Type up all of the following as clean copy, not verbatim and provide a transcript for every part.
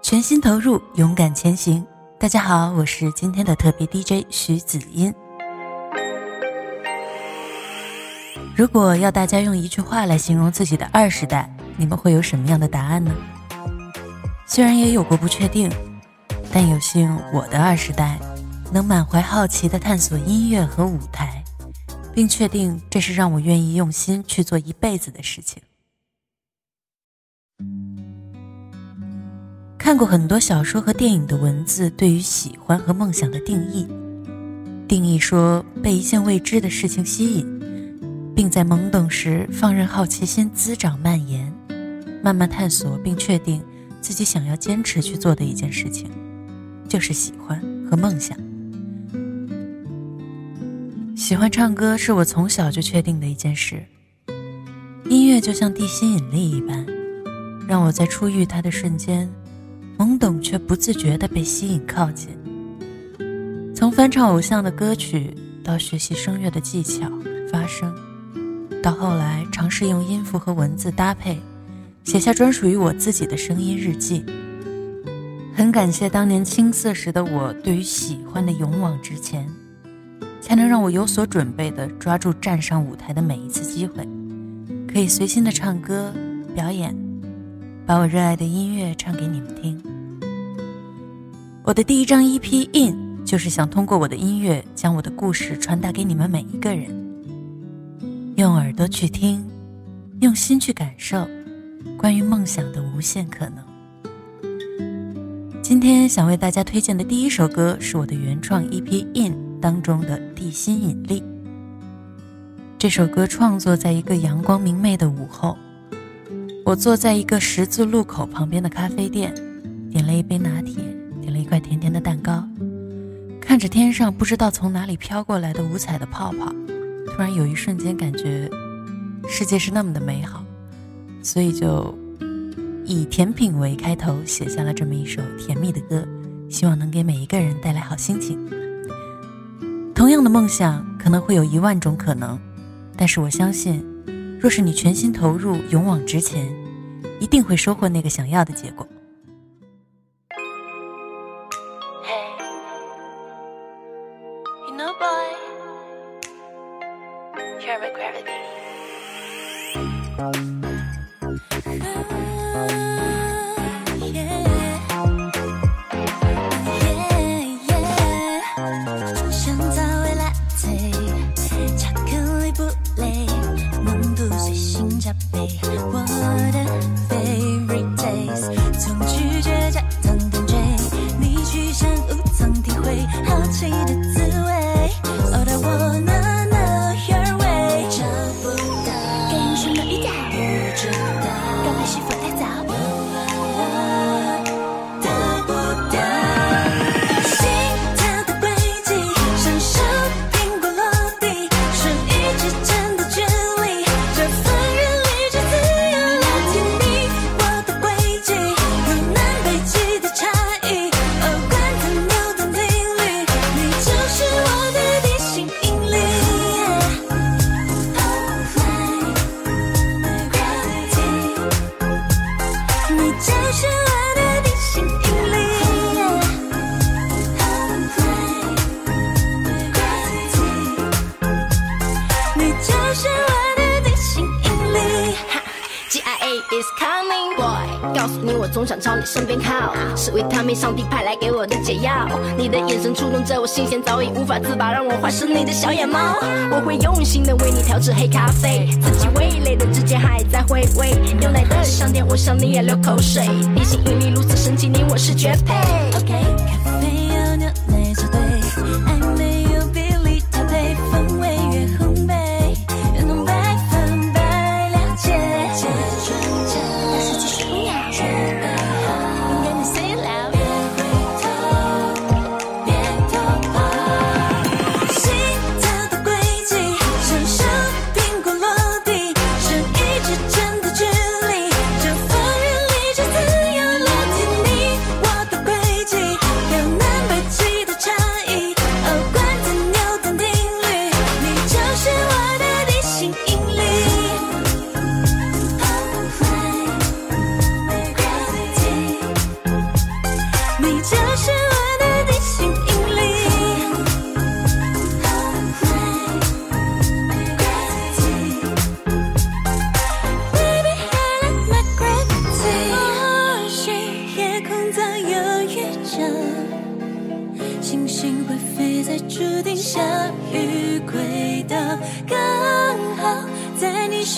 全心投入，勇敢前行。大家好，我是今天的特别 DJ 徐子音。如果要大家用一句话来形容自己的20代，你们会有什么样的答案呢？虽然也有过不确定，但有幸我的20代能满怀好奇地探索音乐和舞台，并确定这是让我愿意用心去做一辈子的事情。看过很多小说和电影的文字对于喜欢和梦想的定义说被一件未知的事情吸引，并在懵懂时放任好奇心滋长蔓延，慢慢探索并确定自己想要坚持去做的一件事情，就是喜欢和梦想。喜欢唱歌是我从小就确定的一件事，音乐就像地心引力一般，让我在初遇它的瞬间懵懂却不自觉地被吸引靠近。从翻唱偶像的歌曲，到学习声乐的技巧发声，到后来尝试用音符和文字搭配，写下专属于我自己的声音日记。很感谢当年青涩时的我对于喜欢的勇往直前，才能让我有所准备地抓住站上舞台的每一次机会，可以随心地唱歌表演，把我热爱的音乐唱给你们听。我的第一张 EP In 就是想通过我的音乐将我的故事传达给你们每一个人，用耳朵去听，用心去感受关于梦想的无限可能。今天想为大家推荐的第一首歌是我的原创 EP In 当中的地心引力。这首歌创作在一个阳光明媚的午后，我坐在一个十字路口旁边的咖啡店，点了一杯拿铁，点了一块甜甜的蛋糕，看着天上不知道从哪里飘过来的五彩的泡泡，突然有一瞬间感觉世界是那么的美好，所以就以甜品为开头写下了这么一首甜蜜的歌，希望能给每一个人带来好心情。同样的梦想可能会有10000种可能，但是我相信若是你全心投入，勇往直前，一定会收获那个想要的结果。Hey, you know boy, you're my gravity. Is coming boy， 告诉你我总想朝你身边靠，是维他命上帝派来给我的解药。你的眼神触动着我心弦，早已无法自拔，让我化身你的小野猫。我会用心的为你调制黑咖啡，自己味蕾的指尖还在回味，牛奶的香甜，我想你也流口水。地心引力如此神奇，你我是绝配。OK， 咖啡有牛奶作对，爱没有比例搭配，氛围越烘焙，越能100%了解。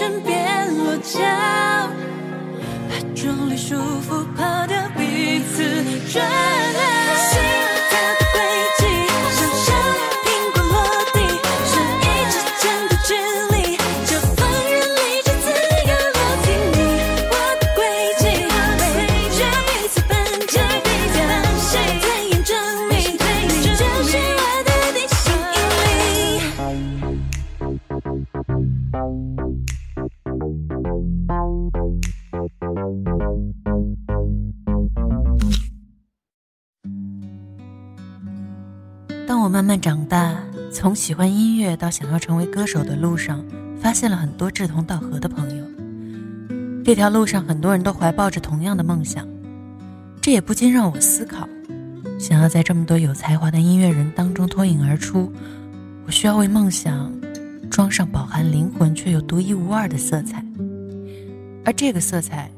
身边落脚，把重力束缚抛掉彼此转移。心跳的轨迹像是苹果落地，是一之间的距离，就放任理智自由落进你我的轨迹，围着彼此奔着彼此奔谁才验证你就是我的地心引力。当我慢慢长大，从喜欢音乐到想要成为歌手的路上，发现了很多志同道合的朋友。这条路上很多人都怀抱着同样的梦想，这也不禁让我思考，想要在这么多有才华的音乐人当中脱颖而出，我需要为梦想装上饱含灵魂却又独一无二的色彩。而这个色彩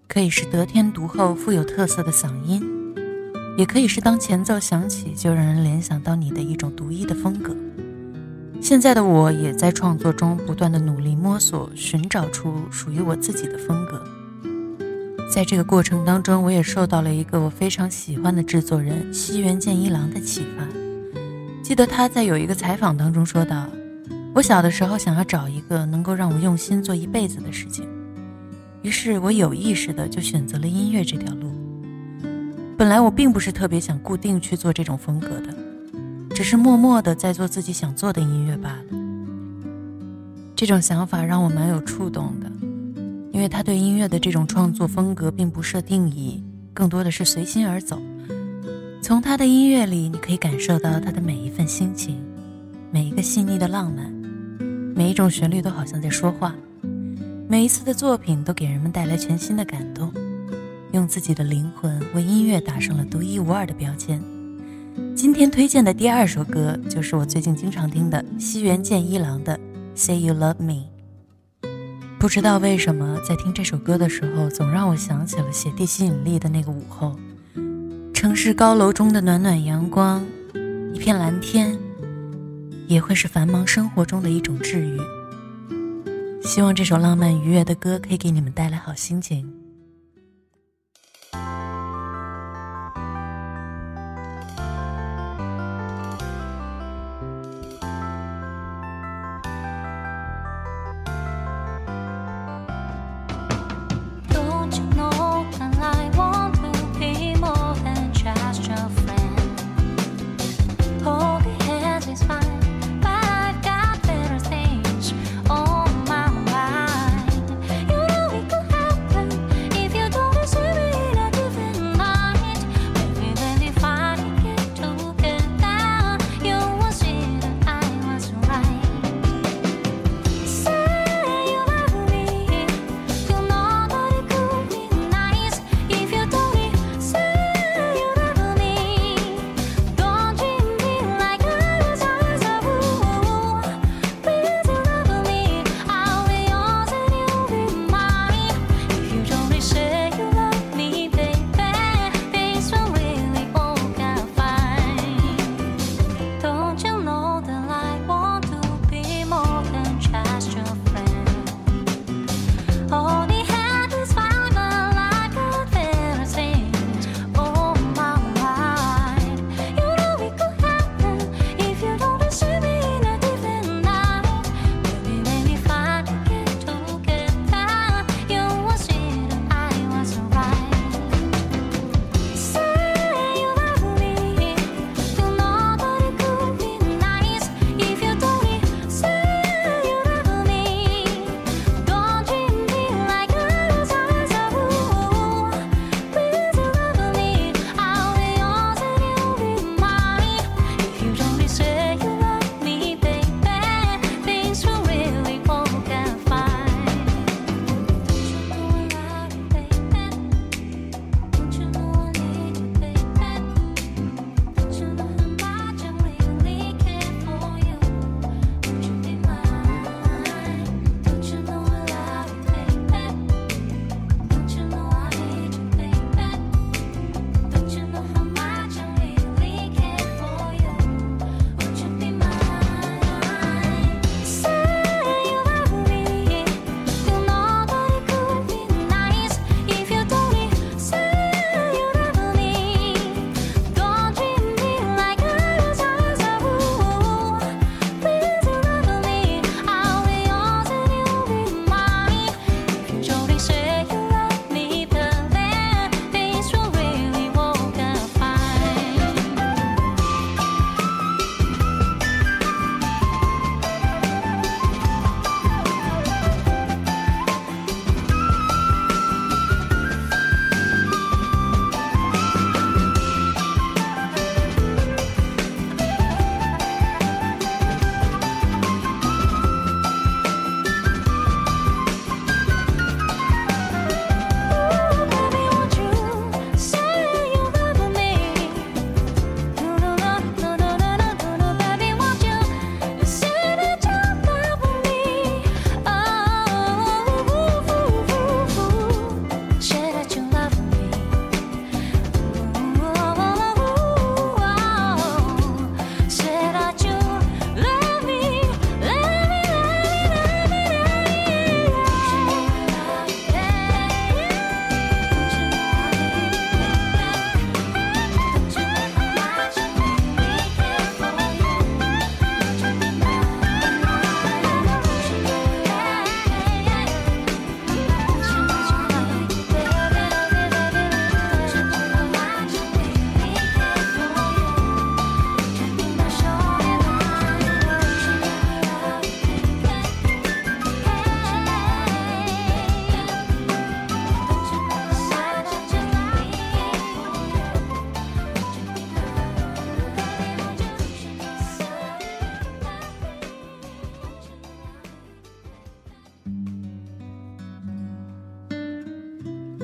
可以是得天独厚富有特色的嗓音，也可以是当前奏响起就让人联想到你的一种独一的风格。现在的我也在创作中不断地努力摸索，寻找出属于我自己的风格。在这个过程当中，我也受到了一个我非常喜欢的制作人西园健一郎的启发。记得他在有一个采访当中说到，我小的时候想要找一个能够让我用心做一辈子的事情，于是我有意识的就选择了音乐这条路。本来我并不是特别想固定去做这种风格的，只是默默的在做自己想做的音乐罢了。这种想法让我蛮有触动的，因为他对音乐的这种创作风格并不设定义，更多的是随心而走。从他的音乐里，你可以感受到他的每一份心情，每一个细腻的浪漫，每一种旋律都好像在说话，每一次的作品都给人们带来全新的感动，用自己的灵魂为音乐打上了独一无二的标签。今天推荐的第二首歌就是我最近经常听的西园健一郎的 Say You Love Me。 不知道为什么在听这首歌的时候，总让我想起了写地心引力的那个午后，城市高楼中的暖暖阳光，一片蓝天，也会是繁忙生活中的一种治愈。希望这首浪漫愉悦的歌可以给你们带来好心情。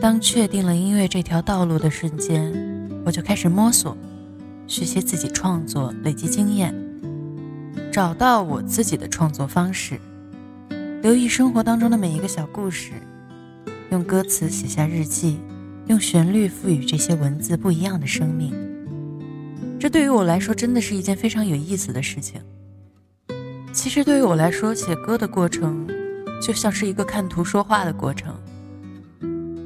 当确定了音乐这条道路的瞬间，我就开始摸索，学习自己创作，累积经验，找到我自己的创作方式，留意生活当中的每一个小故事，用歌词写下日记，用旋律赋予这些文字不一样的生命。这对于我来说真的是一件非常有意思的事情。其实对于我来说，写歌的过程就像是一个看图说话的过程。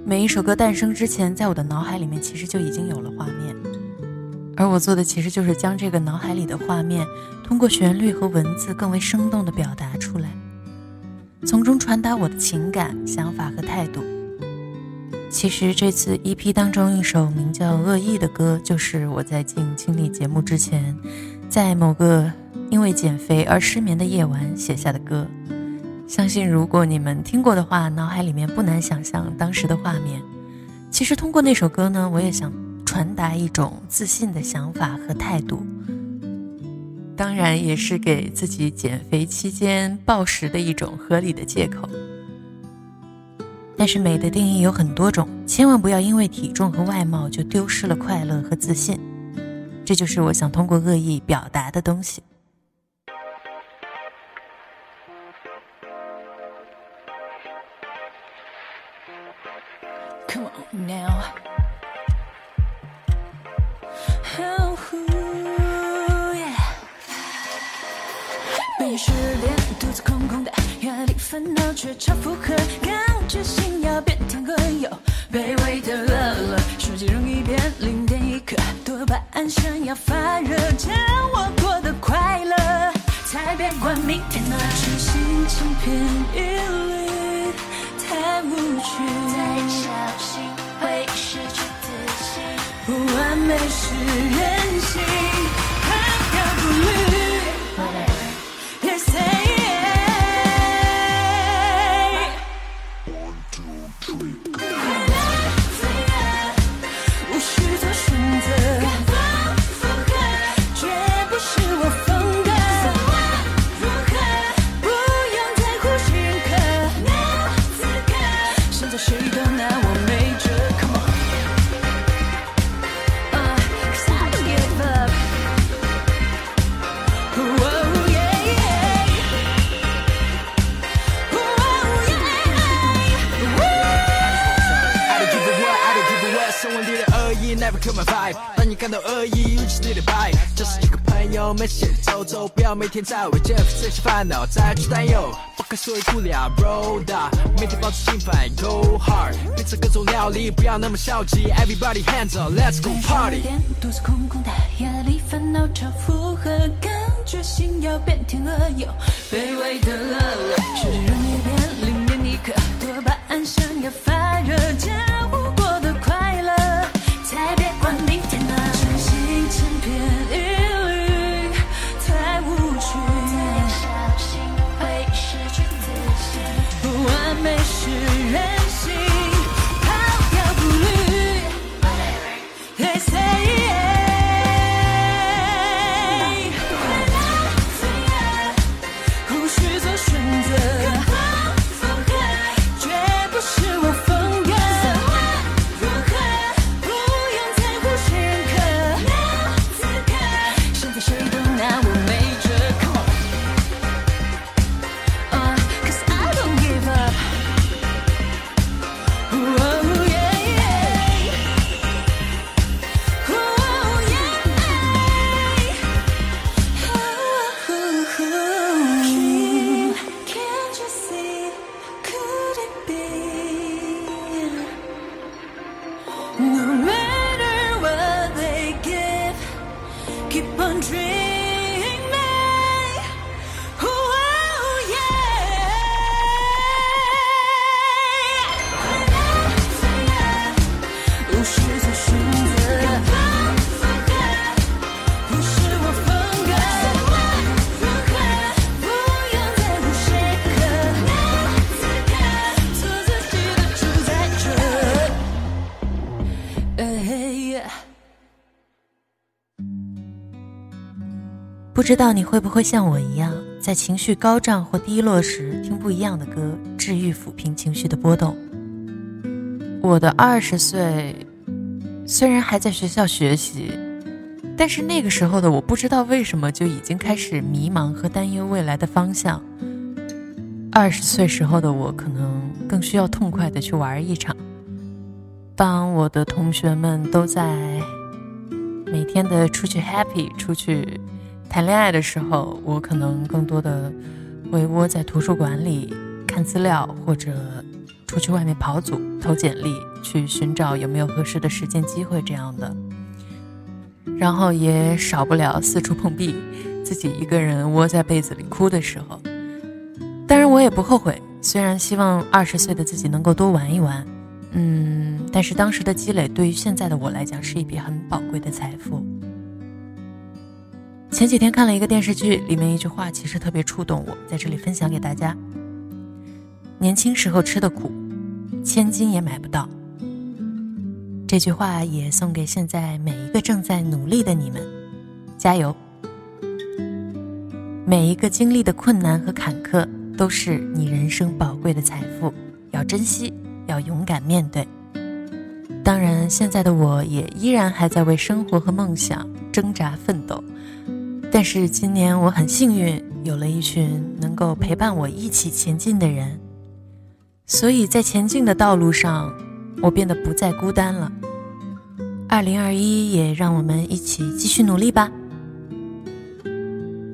每一首歌诞生之前，在我的脑海里面其实就已经有了画面，而我做的其实就是将这个脑海里的画面通过旋律和文字更为生动地表达出来，从中传达我的情感、想法和态度。其实这次 EP 当中一首名叫《恶意》的歌，就是我在进清理节目之前，在某个因为减肥而失眠的夜晚写下的歌。相信如果你们听过的话，脑海里面不难想象当时的画面。其实通过那首歌呢，我也想传达一种自信的想法和态度，当然也是给自己减肥期间暴食的一种合理的借口。但是美的定义有很多种，千万不要因为体重和外貌就丢失了快乐和自信，这就是我想通过恶意表达的东西。Come on now. Oh, yeah. 半夜10点，肚子空空的，压力烦恼却超负荷，刚决心要变天鹅，又卑微的饿了，手机容易变零点一刻，多巴胺想要发热，将我过得快乐，才别管明天呢。真心千篇一律，太无趣，再小心会失去自信，不完美是任性，还要顾虑。They say无需做选择，绝不是我风格，不用在乎时刻，现在谁都拿我没辙。 Come on, cause I don't give up. Whoa, yeah, yeah. Whoa, yeah. I don't give a what, I don't give a what. 生活里的恶意 never kill my vibe。当你感到恶意，尤其你的白，就是几个朋友们闲走走，不要每天在为减肥这些烦恼再去担忧。不可所以不了 roll up， 每天保持心烦 go hard， 变成各种料理，不要那么消极。Everybody hands up, let's go party。肚子空空的，压力烦恼超负荷，刚决心要变天鹅，又卑微的饿了，手机容易变零点一刻，多巴胺想要发热，将我过得快乐，才别管明天呢。真心千篇一律，太无趣，再小心会失去自信，不完美是任性，好要顾虑。They say无需做选择，绝不是我风格，不用在乎时刻，现在谁都拿我没辙。Come on, cause I don't give up. Whoa, yeah, yeah. Whoa, yeah. Can't you see? Could it be? No matter what they give, keep on dreaming. Oh, yeah. 无需做选择，不是我风格，不用在乎时刻，做自己的主宰者。不知道你会不会像我一样，在情绪高涨或低落时听不一样的歌，治愈抚平情绪的波动。我的20岁虽然还在学校学习，但是那个时候的我不知道为什么就已经开始迷茫和担忧未来的方向。20岁时候的我可能更需要痛快的去玩一场。当我的同学们都在每天的出去 happy 出去谈恋爱的时候，我可能更多的会窝在图书馆里看资料，或者出去外面跑组投简历，去寻找有没有合适的实践机会这样的。然后也少不了四处碰壁，自己一个人窝在被子里哭的时候。当然我也不后悔，虽然希望20岁的自己能够多玩一玩，但是当时的积累对于现在的我来讲是一笔很宝贵的财富。前几天看了一个电视剧，里面一句话其实特别触动我，在这里分享给大家。年轻时候吃的苦，千金也买不到。这句话也送给现在每一个正在努力的你们，加油！每一个经历的困难和坎坷都是你人生宝贵的财富，要珍惜，要勇敢面对。当然，现在的我也依然还在为生活和梦想挣扎奋斗，但是今年我很幸运，有了一群能够陪伴我一起前进的人，所以在前进的道路上，我变得不再孤单了。2021也让我们一起继续努力吧。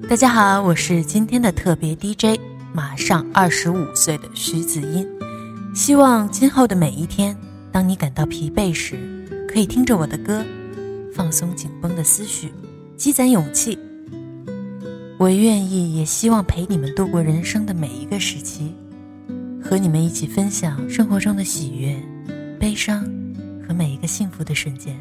大家好，我是今天的特别 DJ， 马上25岁的徐子音。希望今后的每一天，当你感到疲惫时，可以听着我的歌，放松紧绷的思绪，积攒勇气。我愿意也希望陪你们度过人生的每一个时期，和你们一起分享生活中的喜悦、悲伤和每一个幸福的瞬间。